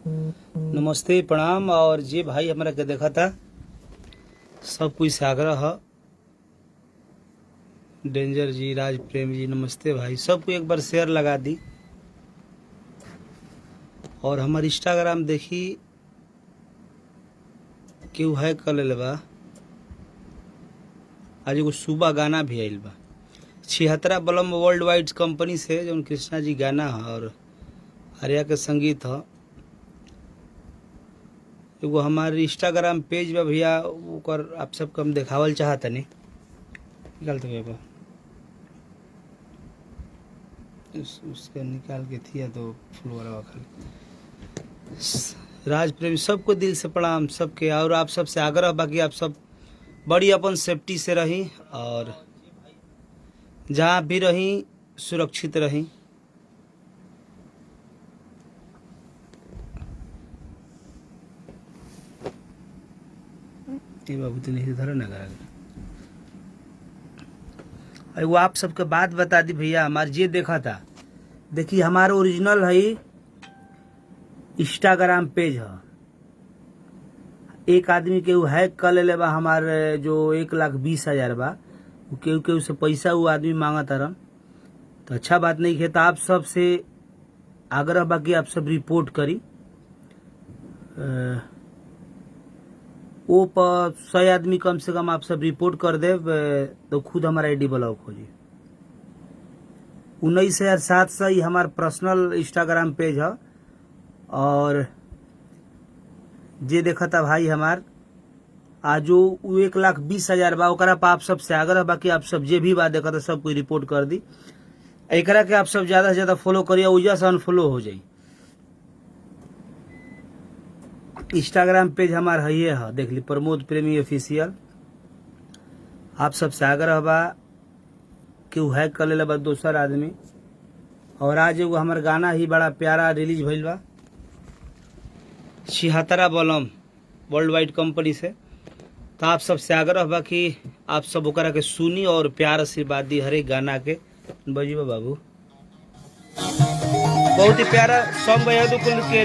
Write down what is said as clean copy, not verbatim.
नमस्ते प्रणाम। और जे भाई हमारा के देखा था सब कुछ से आग्रह है। डेंजर जी, राज प्रेम जी, नमस्ते भाई। सबको एक बार शेयर लगा दी और हमार इंस्टाग्राम देखी केहू है कर ले बा। आज एगो सुबह गाना भी आयल बा 76 बलम वर्ल्ड वाइड कंपनी से, जो कृष्णा जी गाना है और आर्या के संगीत है। एगो हमारे इंस्टाग्राम पेज बा भैया, ओकर आप सबके हम देखावल चाहत नहीं। निकाल तो भैया उसका निकाल के थिया तो फ्लोर खाली। राज प्रेमी सबको दिल से प्रणाम सबके। और आप सबसे आग्रह बाकी आप सब बड़ी अपन सेफ्टी से रही और जहाँ भी रही सुरक्षित रही। बाबू तो नहीं धरो ना करा। एगो आप सबके बात बता दी भैया, हमार जे देखा था देखिए, हमारा ओरिजिनल है इंस्टाग्राम पेज है। एक आदमी के हैक कर ले बा हमारे, जो 1,20,000 बा, केहू केहू से पैसा वो आदमी मांगा तारन, तो अच्छा बात नहीं है। तो आप सब से आग्रह बा कि आप सब रिपोर्ट करी। वो पर 100 आदमी कम से कम आप सब रिपोर्ट कर दे तो खुद हमारा आईडी ब्लॉक हो जी। 19,700 ही हमारा पर्सनल इंस्टाग्राम पेज है। और जे देखा था भाई हमार आजो 1,20,000 बा, ओकरा पर आप सब से आग्रह बा कि आप सब जे भी बात देखा था सब कोई रिपोर्ट कर दी। एकरा के आप सब ज्यादा से ज्यादा फॉलो करिए, उजा से अनफॉलो हो जाई। इंस्टाग्राम पेज हमार है ये है, देख ली, प्रमोद प्रेमी ऑफिशियल। आप सबसे आग्रह बा कि वो हैक कर ले बा दोसर आदमी। और आज एगो हमार गाना ही बड़ा प्यारा रिलीज भइल बा 76 बलम वर्ल्ड वाइड कंपनी से। तो आप सबसे आग्रह बा कि आप सब ओकरा के सुनी और प्यार आशीर्वाद दी। हर एक गाना के बजी बाबू बहुत ही प्यारा सॉन्ग के